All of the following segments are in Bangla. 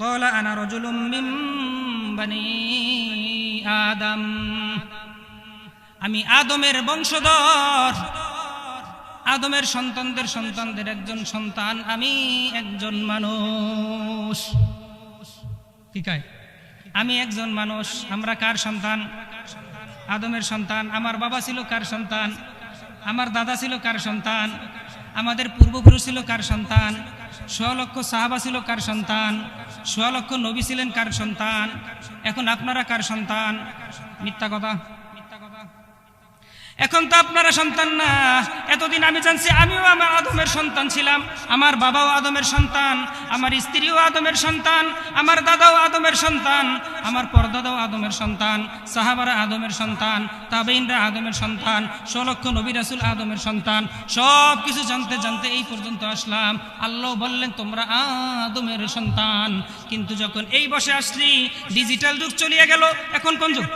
ক্বালা আনা রাজুলুম মিন বানি আদম, আমি আদমের বংশধর, আদমের সন্তানদের একজন সন্তান, আমি একজন মানুষ। ঠিক আছে, আমি একজন মানুষ। আমরা কার সন্তান? আদমের সন্তান। আমার বাবা ছিল কার সন্তান? আমার দাদা ছিল কার সন্তান? আমাদের পূর্বপুরুষ ছিল কার সন্তান? 100 লক্ষ সাহাবা ছিল কার সন্তান? 100 লক্ষ নবী ছিলেন কার সন্তান? এখন আপনারা কার সন্তান? মিথ্যা কথা। এখন তো আপনারা সন্তান না। এতদিন আমি জানছি আমিও আমার আদমের সন্তান ছিলাম, আমার বাবাও আদমের সন্তান, আমার স্ত্রীও আদমের সন্তান, আমার দাদাও আদমের সন্তান, আমার পরদাদাও আদমের সন্তান, সাহাবারা আদমের সন্তান, তাবেঈনরা আদমের সন্তান, 100 লক্ষ নবী রাসূল আদমের সন্তান। সব কিছু জানতে জানতে এই পর্যন্ত আসলাম। আল্লাহ বললেন তোমরা আদমের সন্তান। কিন্তু যখন এই বসে আসলি, ডিজিটাল যুগ চলিয়ে গেল। এখন কোন যুগ?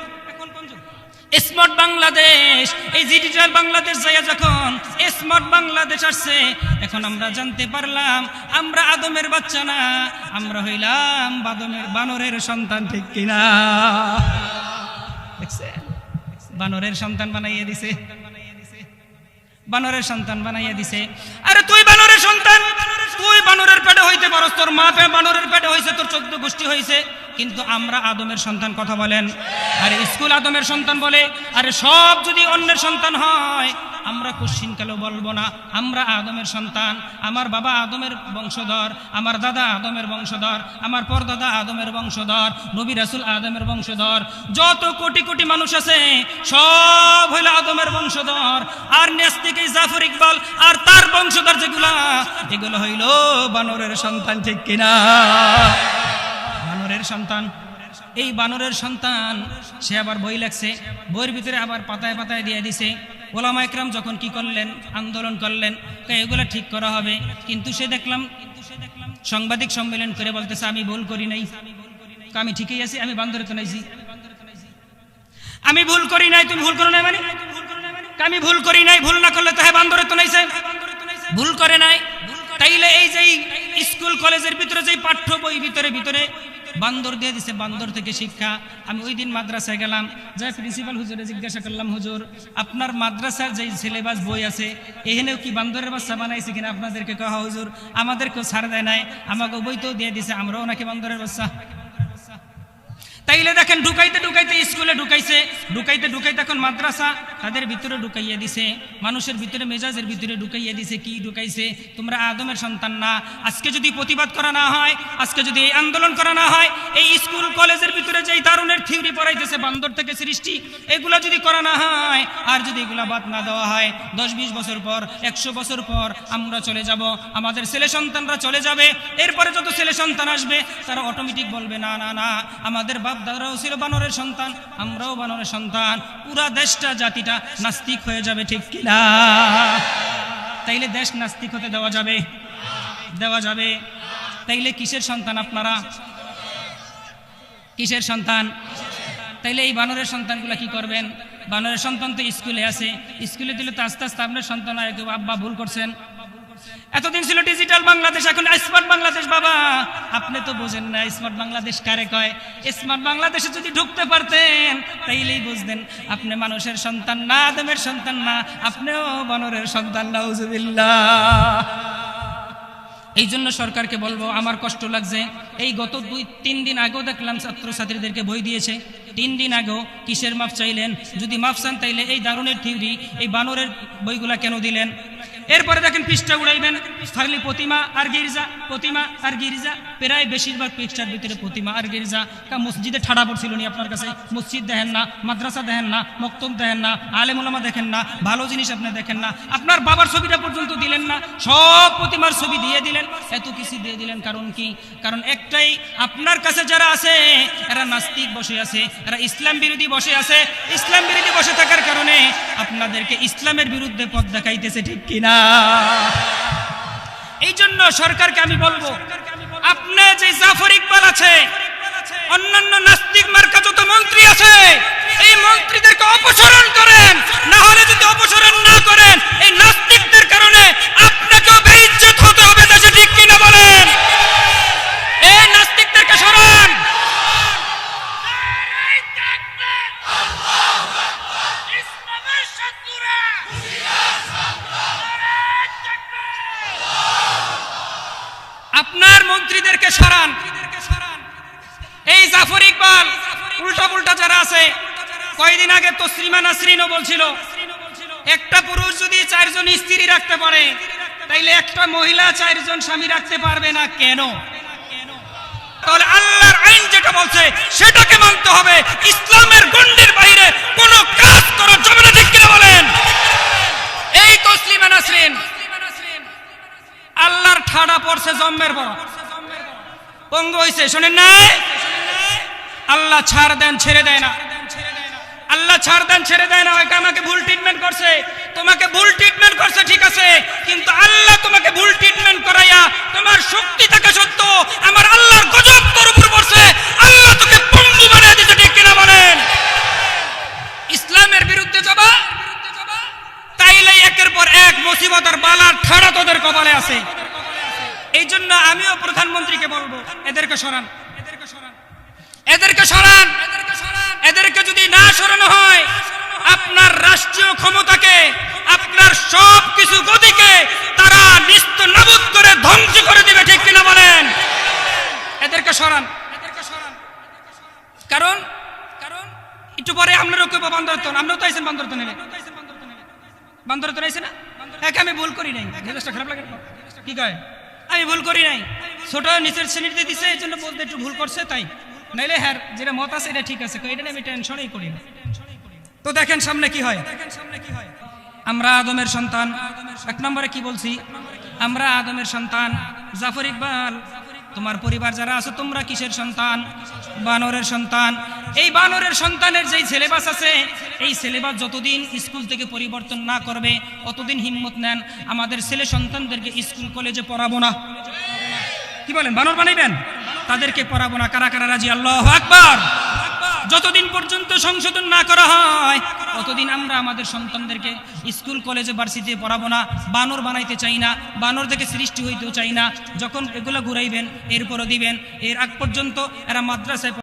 স্মার্ট বাংলাদেশ। এই ডিজিটাল বাংলাদেশ যায় যখন স্মার্ট বাংলাদেশ আসছে, এখন আমরা জানতে পারলাম আমরা আদমের বাচ্চা না, আমরা হইলাম বানরের সন্তান। ঠিক কিনা? দেখছেন, বানরের সন্তান বানাইয়া দিছে, বানরের সন্তান বানাইয়া দিছে। আরে তুই বানরের সন্তান, তুই বানরের পেটে হইতে পারস, তোর মা বানরের পেটে হইছে, তোর 14 গোষ্ঠী হইছে, কিন্তু আমরা আদমের সন্তান। কথা বলেন। আরে স্কুল আদমের সন্তান বলে, আরে সব যদি অন্যের সন্তান হয় আমরা কোশ্চিনকালেও বলবো না আমরা আদমের সন্তান। আমার বাবা আদমের বংশধর, আমার দাদা আদমের বংশধর, আমার পরদাদা আদমের বংশধর, নবী রাসূল আদমের বংশধর। যত কোটি কোটি মানুষ আছে সব হইল আদমের বংশধর। আর নেস থেকে জাফর ইকবাল আর তার বংশধর যেগুলা, এগুলো হইল বানরের সন্তান। ঠিক কিনা? বানরের সন্তান। এই বানরের সন্তান সে আবার বই লেখছে, বইয়ের ভিতরে আবার পাতায় পাতায় দিয়ে দিছে। ওলামা একরাম যখন কি করলেন, আন্দোলন করলেন, এগুলো ঠিক করা হবে, কিন্তু সে দেখলাম সাংবাদিক সম্মেলন করে বলতেছে আমি ভুল করি নাই। আমি ঠিকই আছি, আমি বান্দরে তো নাইছি, আমি ভুল করি নাই। তুমি ভুল করো নাই মানে? আমি ভুল করি নাই, ভুল না করলে তো হ্যাঁ বান্দরে তো নাইছে, ভুল করে নাই। তাইলে এই যে স্কুল কলেজের ভিতরে যে পাঠ্য বই ভিতরে ভিতরে বান্দর দিয়ে দিছে, বান্দর থেকে শিক্ষা। আমি ওই দিন মাদ্রাসায় গেলাম, যাই প্রিন্সিপাল হুজুরে জিজ্ঞাসা করলাম, হুজুর আপনার মাদ্রাসার যে সিলেবাস বই আছে এখানেও কি বান্দরের বাচ্চা বানাইছে কিনা? আপনাদেরকে কহা হুজুর আমাদেরকেও ছাড় দেয় নাই, আমাকে বইতেও দিয়ে দিছে, আমরাও নাকি বান্দরের বাচ্চা। তাইলে দেখেন ঢুকাইতে ঢুকাইতে স্কুলে ঢুকাইছে, ঢুকাইতে ঢুকাইতে এখন মাদ্রাসা তাদের ভিতরে ঢুকাইয়া দিছে, মানুষের ভিতরে মেজাজের ভিতরে ঢুকাইয়া দিছে। কি ঢুকাইছে? তোমরা আদমের সন্তান না। আজকে যদি প্রতিবাদ করা না হয়, আজকে যদি এই আন্দোলন করা না হয়, এই স্কুল কলেজের ভিতরে যেই দারুণের থিওরি পড়াইতেছে বান্দর থেকে সৃষ্টি, এগুলা যদি করা না হয়, আর যদি এগুলা বাদ না দেওয়া হয়, 10-20 বছর পর, 100 বছর পর আমরা চলে যাব, আমাদের ছেলে সন্তানরা চলে যাবে। এরপরে যত ছেলে সন্তান আসবে তারা অটোমেটিক বলবে না না না, আমাদের দাদারাও ছিল বানরের সন্তান, আমরাও বানরের সন্তান। পুরা দেশটা জাতিটা নাস্তিক হয়ে যাবে। ঠিক কিনা? তাইলে দেশ নাস্তিক হতে দেওয়া যাবে? দেওয়া যাবে। তাইলে কিসের সন্তান আপনারা? কিসের সন্তান? তাইলে এই বানরের সন্তানগুলা কি করবেন? বানরের সন্তান তো স্কুলে আছে, স্কুলে দিলে তো আস্তে আস্তে আপনার সন্তান আর আব্বা ভুল করছেন। এতদিন ছিল ডিজিটাল বাংলাদেশ, এখন স্মার্ট বাংলাদেশ। বাবা আপনি তো বোঝেন না স্মার্ট বাংলাদেশ কারে কয়। স্মার্ট বাংলাদেশে যদি ঢুকতে পারতেন তাইলেই বুঝতেন আপনি মানুষের সন্তান না, আদমের সন্তান না, আপনিও বানরের সন্তান। নাউজুবিল্লাহ। এই জন্য সরকারকে বলবো, আমার কষ্ট লাগছে। এই গত 2-3 দিন আগেও দেখলাম ছাত্রছাত্রীদেরকে বই দিয়েছে। 3 দিন আগেও কিসের মাপ চাইলেন? যদি মাপ চান তাইলে এই দারুণের থিওরি, এই বানরের বইগুলা কেন দিলেন? এরপরে দেখেন পৃষ্ঠা উড়াইবেন, খালি প্রতিমা আর গির্জা, প্রতিমা আর গির্জা। প্রায় বেশিরভাগ পৃষ্ঠার ভিতরে প্রতিমা আর গির্জা। মসজিদে ঠাড়া পড়ছিল নি আপনার কাছে? মসজিদ দেখেন না, মাদ্রাসা দেখেন না, মক্তব দেখেন না, আলেম ওলামা দেখেন না, ভালো জিনিস আপনি দেখেন না। আপনার বাবার ছবিটা পর্যন্ত দিলেন না, সব প্রতিমার ছবি দিয়ে দিলেন, এত কিছু দিয়ে দিলেন। কারণ কি? কারণ একটাই, আপনার কাছে যারা আছে এরা নাস্তিক বসে আছে, এরা ইসলাম বিরোধী বসে আছে। ইসলাম বিরোধী বসে থাকার কারণে আপনাদেরকে ইসলামের বিরুদ্ধে পথ দেখাইতেছে। ঠিক কিনা? এই জন্য সরকারকে আমি বলবো, আপনি যে জাফর ইকবাল আছে, অন্যান্য নাস্তিক মার্কা যত মন্ত্রী আছে, এই মন্ত্রীদেরকে অপসারণ করেন। না হলে যদি অপসারণ না করেন, এই নাস্তিকদের কারণে আপনাকেও বেইজ্জত হতে হবে দেশে। ঠিক কিনা বলেন? এই নাস্তিকদেরকে ইকবাল উল্টা পুল্টা যারা আছে, কয়েকদিন আগে তসলিমা নাসরিনও বলছিল একটা পুরুষ যদি 4 জন স্ত্রী রাখতে পারে তাইলে একটা মহিলা 4 জন স্বামী রাখতে পারবে না কেন? তাহলে আল্লাহর আইন যেটা বলছে সেটাকে মানতে হবে, ইসলামের গণ্ডির বাইরে কোনো কাজ করা যাবে না, ঠিক কিনা বলেন? এই তসলিমা নাসরিন আল্লাহর ঠাডা পড়ছে জম্মের বড় পঙ্গু হইছে, শুনেন নাই? আল্লাহ ছাড় দেন ছেড়ে দেয় না, আল্লাহ ছাড় দেন ছেড়ে দেয় না। আমাকে ভুল ট্রিটমেন্ট করছে, তোমাকে ভুল ট্রিটমেন্ট করছে, ঠিক আছে, কিন্তু আল্লাহ তোমাকে ভুল ট্রিটমেন্ট করাইয়া তোমার শক্তি থাকা সত্ত্বেও আমার আল্লাহর গজব তোর উপর পড়ছে, আল্লাহ তোকে পঙ্গু বানিয়ে দিতে, ঠিক কিনা বলেন? ইসলামের বিরুদ্ধে যাবা তাইলে একের পর এক মুসিবত আর বালার ঠাড়া তোদের কপালে আছে। এই জন্য আমিও প্রধানমন্ত্রীকে বলবো এদেরকে সরান, এদেরকে সরান। এদেরকে যদি না সরানো হয় আপনার রাষ্ট্রীয় ক্ষমতাকে, আপনার সব কিছু গতিকে তারা নিস্ত নাবুদ করে ধ্বংস করে দিবে, ঠিক কিনা বলেন? এদেরকে সরান। কারণ একটু পরে আপনারও কেউ বান্দরতন, আমরাও তো আইছেন বান্দরতন, বান্দরতন আইছে না? একে আমি ভুল করি নাই, মেজাজটা খারাপ লাগে কি কয়? আমি ভুল করি নাই, ছোট নিচের শ্রেণীতে দিছে এই জন্য বলতে একটু ভুল করছে, তাই নাইলে হ্যাঁ যেটা মত আছে এটা ঠিক আছে, এটা আমি টেনশনই করি না। তো দেখেন সামনে কি হয়। আমরা আদমের সন্তান, 1 নম্বরে কি বলছি? আমরা আদমের সন্তান। জাফর ইকবাল, তোমার পরিবার যারা আছো তোমরা কিসের সন্তান? বানরের সন্তান। এই বানরের সন্তানের যেই সিলেবাস আছে, এই সিলেবাস যতদিন স্কুল থেকে পরিবর্তন না করবে ততদিন হিম্মত নেন আমাদের ছেলে সন্তানদেরকে স্কুল কলেজে পড়াবো না। কি বলেন, বানর বানাইবেন? তাদেরকে পড়াবো না। কারা কারা রাজি? আল্লাহু আকবার। যতদিন পর্যন্ত সংশোধন না করা হয় ততদিন আমরা আমাদের সন্তানদেরকে স্কুল কলেজে ভার্সিটিতে পড়াবো না। বানর বানাইতে চাই না, বানর থেকে সৃষ্টি হইতেও চাই না। যখন এগুলো ঘুরাইবেন এরপরও দিবেন, এর আগ পর্যন্ত এরা মাদ্রাসায়